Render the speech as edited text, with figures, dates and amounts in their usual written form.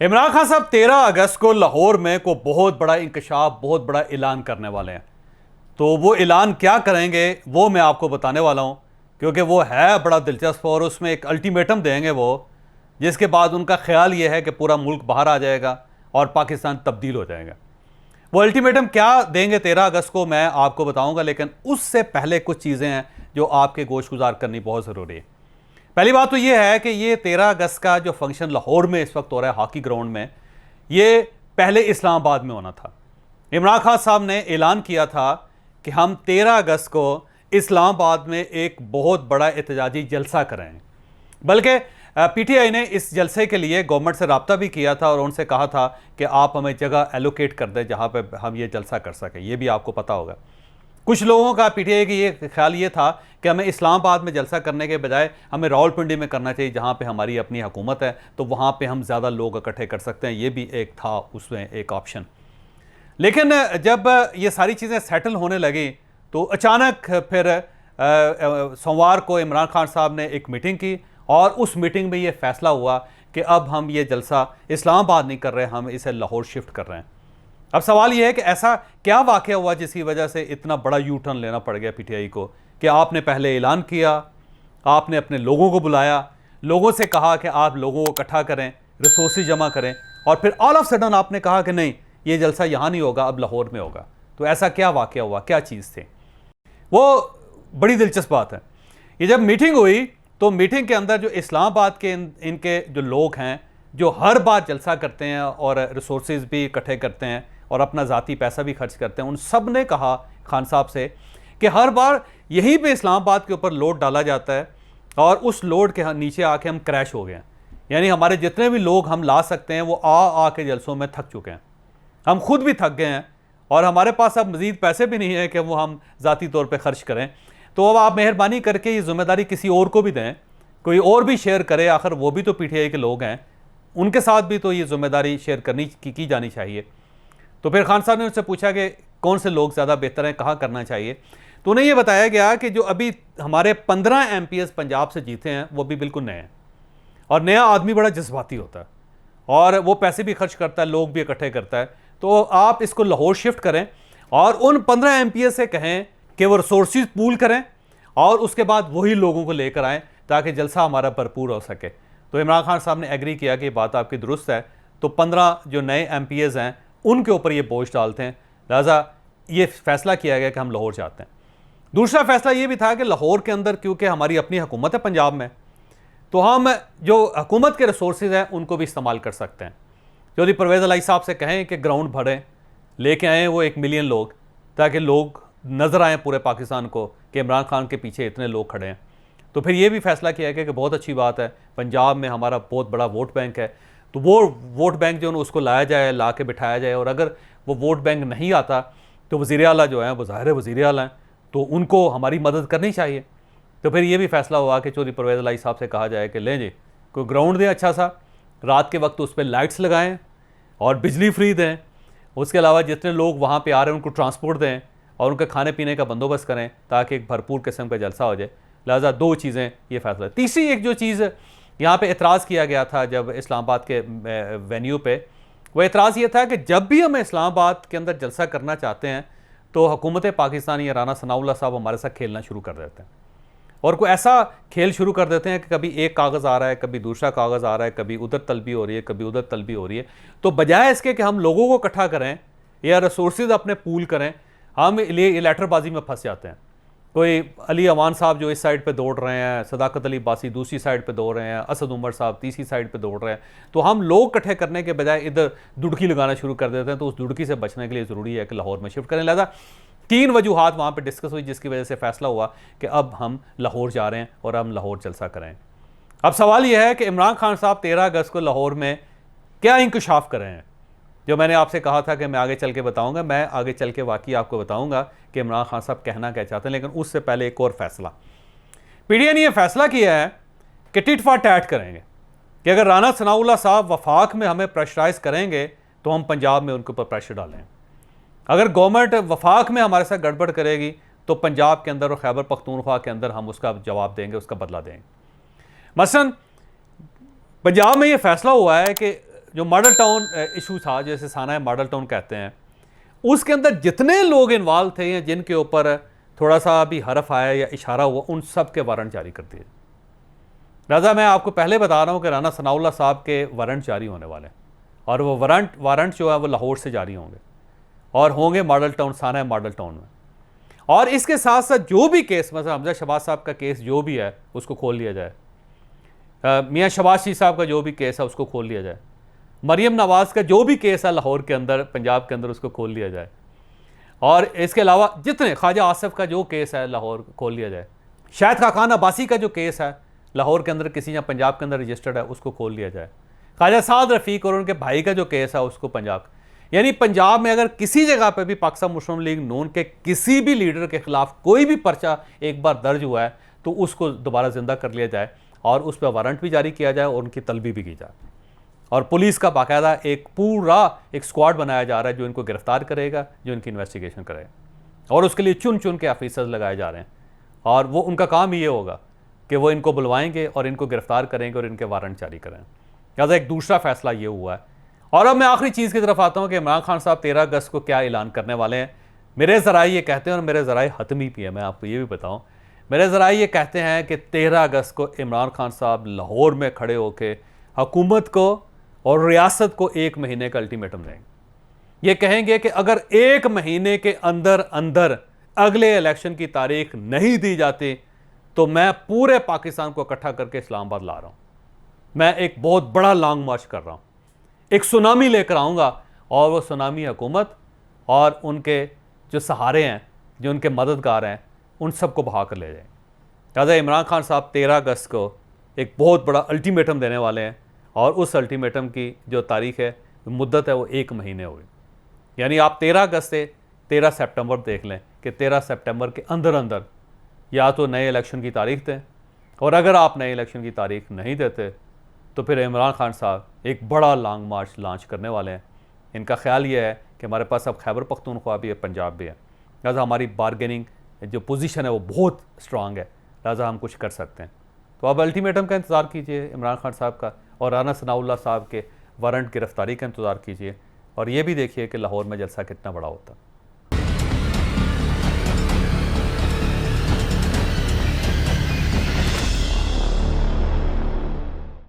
इमरान खान साहब 13 अगस्त को लाहौर में को बहुत बड़ा इंकशाफ, बहुत बड़ा ऐलान करने वाले हैं। तो वो ऐलान क्या करेंगे वो मैं आपको बताने वाला हूँ, क्योंकि वो है बड़ा दिलचस्प और उसमें एक अल्टीमेटम देंगे वो, जिसके बाद उनका ख्याल ये है कि पूरा मुल्क बाहर आ जाएगा और पाकिस्तान तब्दील हो जाएगा। वो अल्टीमेटम क्या देंगे 13 अगस्त को मैं आपको बताऊंगा, लेकिन उससे पहले कुछ चीज़ें हैं जो आपके गोशगुजार करनी बहुत ज़रूरी है। पहली बात तो ये है कि ये 13 अगस्त का जो फंक्शन लाहौर में इस वक्त हो रहा है हॉकी ग्राउंड में, ये पहले इस्लामाबाद में होना था। इमरान खान साहब ने ऐलान किया था कि हम 13 अगस्त को इस्लामाबाद में एक बहुत बड़ा एहतजाजी जलसा करें। बल्कि पीटीआई ने इस जलसे के लिए गवर्नमेंट से रब्ता भी किया था और उनसे कहा था कि आप हमें जगह एलोकेट कर दें जहां पे हम ये जलसा कर सकें। ये भी आपको पता होगा, कुछ लोगों का पीटीआई की ये ख्याल ये था कि हमें इस्लामाबाद में जलसा करने के बजाय हमें रावलपिंडी में करना चाहिए, जहाँ पे हमारी अपनी हुकूमत है, तो वहाँ पे हम ज़्यादा लोग इकट्ठे कर सकते हैं। ये भी एक था उसमें एक ऑप्शन। लेकिन जब ये सारी चीज़ें सेटल होने लगी तो अचानक फिर सोमवार को इमरान खान साहब ने एक मीटिंग की और उस मीटिंग में ये फैसला हुआ कि अब हम ये जलसा इस्लामाबाद नहीं कर रहे, हम इसे लाहौर शिफ्ट कर रहे हैं। अब सवाल यह है कि ऐसा क्या वाक़या हुआ जिसकी वजह से इतना बड़ा यू टर्न लेना पड़ गया पीटीआई को, कि आपने पहले ऐलान किया, आपने अपने लोगों को बुलाया, लोगों से कहा कि आप लोगों को इकट्ठा करें, रिसोर्सेज जमा करें, और फिर ऑल ऑफ सडन आपने कहा कि नहीं ये जलसा यहाँ नहीं होगा, अब लाहौर में होगा। तो ऐसा क्या वाक़या हुआ, क्या चीज़ थी वो? बड़ी दिलचस्प बात है। ये जब मीटिंग हुई तो मीटिंग के अंदर जो इस्लामाबाद के इनके जो लोग हैं जो हर बार जलसा करते हैं और रिसोर्सेज भी इकट्ठे करते हैं और अपना ज़ाती पैसा भी खर्च करते हैं, उन सब ने कहा खान साहब से कि हर बार यहीं पे इस्लामाबाद के ऊपर लोड डाला जाता है और उस लोड के नीचे आके हम क्रैश हो गए हैं। यानी हमारे जितने भी लोग हम ला सकते हैं वो आ के जलसों में थक चुके हैं, हम खुद भी थक गए हैं और हमारे पास अब मज़ीद पैसे भी नहीं है कि वो हम ज़ाती तौर पे खर्च करें। तो अब आप मेहरबानी करके ये ज़िम्मेदारी किसी और को भी दें, कोई और भी शेयर करे, आखिर वो भी तो पीटीआई के लोग हैं, उनके साथ भी तो ये ज़िम्मेदारी शेयर करनी की जानी चाहिए। तो फिर खान साहब ने उनसे पूछा कि कौन से लोग ज़्यादा बेहतर हैं, कहाँ करना चाहिए। तो उन्हें यह बताया गया कि जो अभी हमारे 15 MPs पंजाब से जीते हैं वो भी बिल्कुल नए हैं, और नया आदमी बड़ा जज्बाती होता है और वो पैसे भी खर्च करता है, लोग भी इकट्ठे करता है। तो आप इसको लाहौर शिफ्ट करें और उन 15 MPs से कहें कि वो रिसोर्सेज पूल करें और उसके बाद वही लोगों को लेकर आएँ ताकि जलसा हमारा भरपूर हो सके। तो इमरान खान साहब ने एग्री किया कि बात आपकी दुरुस्त है। तो 15 जो नए MPs हैं उनके ऊपर ये बोझ डालते हैं, लिहाजा ये फैसला किया गया कि हम लाहौर जाते हैं। दूसरा फैसला ये भी था कि लाहौर के अंदर क्योंकि हमारी अपनी हुकूमत है पंजाब में, तो हम जो हुकूमत के रिसोर्सेज हैं उनको भी इस्तेमाल कर सकते हैं। चौधरी परवेज़ इलाही साहब से कहें कि ग्राउंड भरें, लेके आएँ वो 1 मिलियन लोग, ताकि लोग नज़र आएँ पूरे पाकिस्तान को कि इमरान खान के पीछे इतने लोग खड़े हैं। तो फिर ये भी फैसला किया गया कि बहुत अच्छी बात है, पंजाब में हमारा बहुत बड़ा वोट बैंक है, तो वो वोट बैंक जो है उसको लाया जाए, ला के बिठाया जाए, और अगर वो वोट बैंक नहीं आता तो वज़ीर आला जो है वो ज़ाहिर है वज़ीर आला हैं, तो उनको हमारी मदद करनी चाहिए। तो फिर ये भी फैसला हुआ कि चौधरी परवेज़ इलाही साहब से कहा जाए कि लें जी कोई ग्राउंड दें अच्छा सा, रात के वक्त उस पर लाइट्स लगाएँ और बिजली फ्री दें, उसके अलावा जितने लोग वहाँ पर आ रहे हैं उनको ट्रांसपोर्ट दें और उनके खाने पीने का बंदोबस्त करें ताकि एक भरपूर किस्म का जलसा हो जाए। लिहाजा 2 चीज़ें ये फैसला। तीसरी एक जो चीज़ यहाँ पे एतराज़ किया गया था जब इस्लामाबाद के वेन्यू पे, वो एतराज़ ये था कि जब भी हम इस्लामाबाद के अंदर जलसा करना चाहते हैं तो हुकूमत पाकिस्तान या राना सनाउल्लाह साहब हमारे साथ खेलना शुरू कर देते हैं, और कोई ऐसा खेल शुरू कर देते हैं कि कभी एक कागज़ आ रहा है, कभी दूसरा कागज़ आ रहा है, कभी उधर तलबी हो रही है, कभी उधर तलबी हो रही है। तो बजाय इसके कि हम लोगों को इकट्ठा करें या रिसोर्सेज अपने पूल करें, हम ये लेटरबाजी में फंस जाते हैं। कोई अली अमान साहब जो इस साइड पे दौड़ रहे हैं, सदाकत अली बासी दूसरी साइड पे दौड़ रहे हैं, असद उमर साहब तीसरी साइड पे दौड़ रहे हैं, तो हम लोग इकट्ठे करने के बजाय इधर दुड़की लगाना शुरू कर देते हैं। तो उस दुड़की से बचने के लिए ज़रूरी है कि लाहौर में शिफ्ट करें। लिहाजा 3 वजूहात वहाँ पर डिस्कस हुई जिसकी वजह से फैसला हुआ कि अब हम लाहौर जा रहे हैं और हम लाहौर जलसा करें। अब सवाल यह है कि इमरान खान साहब 13 अगस्त को लाहौर में क्या इंकशाफ कर रहे हैं, जो मैंने आपसे कहा था कि मैं आगे चल के बताऊंगा। मैं आगे चल के वाकई आपको बताऊंगा कि इमरान खान साहब कहना क्या चाहते हैं। लेकिन उससे पहले एक और फैसला, पीटीआई ने यह फैसला किया है कि टिट फॉर टैट करेंगे, कि अगर राना सनाउल्लाह साहब वफाक में हमें प्रेशराइज करेंगे तो हम पंजाब में उनके ऊपर प्रेशर डालें। अगर गवर्नमेंट वफाक में हमारे साथ गड़बड़ करेगी तो पंजाब के अंदर और खैबर पख्तूनख्वा के अंदर हम उसका जवाब देंगे, उसका बदला देंगे। मसलन पंजाब में यह फैसला हुआ है कि जो मॉडल टाउन इशू था, जैसे साना मॉडल टाउन कहते हैं, उसके अंदर जितने लोग इन्वॉल्व थे या जिनके ऊपर थोड़ा सा भी हरफ आया या इशारा हुआ, उन सब के वारंट जारी कर दिए। राजा मैं आपको पहले बता रहा हूँ कि राना सनाउल्लाह साहब के वारंट जारी होने वाले हैं, और वो वारंट जो है वो लाहौर से जारी होंगे और होंगे मॉडल टाउन, साना मॉडल टाउन में। और इसके साथ साथ जो भी केस, मतलब हमजा शहबाज साहब का केस जो भी है उसको खोल लिया जाए, मियाँ शहबाज शरीफ साहब का जो भी केस है उसको खोल लिया जाए, मरियम नवाज़ का जो भी केस है लाहौर के अंदर, पंजाब के अंदर, उसको खोल लिया जाए। और इसके अलावा जितने ख्वाजा आसिफ का जो केस है लाहौर खोल लिया जाए, शाहिद खाकान अब्बासी का जो केस है लाहौर के अंदर किसी या पंजाब के अंदर रजिस्टर्ड है उसको खोल लिया जाए, ख्वाजा साद रफ़ीक और उनके भाई का जो केस है उसको पंजाब, यानी पंजाब में अगर किसी जगह पर भी पाकिस्तान मुस्लिम लीग नून के किसी भी लीडर के खिलाफ कोई भी पर्चा एक बार दर्ज हुआ है तो उसको दोबारा जिंदा कर लिया जाए और उस पर वारंट भी जारी किया जाए और उनकी तलबी भी की जाए। और पुलिस का बाकायदा एक पूरा एक स्क्वाड बनाया जा रहा है जो इनको गिरफ्तार करेगा, जो इनकी इन्वेस्टिगेशन करेगा, और उसके लिए चुन चुन के ऑफिसर्स लगाए जा रहे हैं। और वो उनका काम ये होगा कि वो इनको बुलवाएंगे और इनको गिरफ्तार करेंगे और इनके वारंट जारी करें। लिहाजा एक दूसरा फैसला ये हुआ है। और अब मैं आखिरी चीज़ की तरफ आता हूँ कि इमरान खान साहब 13 अगस्त को क्या ऐलान करने वाले हैं। मेरे ज़राए ये कहते हैं, और मेरे ज़राए हतमी भी है, मैं आपको ये भी बताऊँ, मेरे ज़राए ये कहते हैं कि 13 अगस्त को इमरान खान साहब लाहौर में खड़े होकर हुकूमत को और रियासत को 1 महीने का अल्टीमेटम देंगे। ये कहेंगे कि अगर 1 महीने के अंदर अंदर अगले इलेक्शन की तारीख नहीं दी जाती तो मैं पूरे पाकिस्तान को इकट्ठा करके इस्लामाबाद ला रहा हूँ, मैं एक बहुत बड़ा लॉन्ग मार्च कर रहा हूँ, एक सुनामी लेकर आऊँगा, और वो सुनामी हुकूमत और उनके जो सहारे हैं, जो उनके मददगार हैं, उन सबको बहा कर ले जाएंगे। लिहाजा इमरान खान साहब 13 अगस्त को एक बहुत बड़ा अल्टीमेटम देने वाले हैं, और उस अल्टीमेटम की जो तारीख है, मुद्दत है, वो 1 महीने हो गई। यानी आप 13 अगस्त से 13 सितंबर देख लें कि 13 सितंबर के अंदर अंदर या तो नए इलेक्शन की तारीख दें, और अगर आप नए इलेक्शन की तारीख नहीं देते तो फिर इमरान खान साहब एक बड़ा लॉन्ग मार्च लॉन्च करने वाले हैं। इनका ख्याल ये है कि हमारे पास अब खैबर पख्तूनख्वा भी है, पंजाब भी है, लिहाजा हमारी बारगेनिंग जो पोजीशन है वो बहुत स्ट्रांग है, लिहाजा हम कुछ कर सकते हैं। तो अब अल्टीमेटम का इंतज़ार कीजिए इमरान खान साहब का, और राना सनाउल्लाह साहब के वारंट गिरफ्तारी का इंतज़ार कीजिए, और ये भी देखिए कि लाहौर में जलसा कितना बड़ा होता है।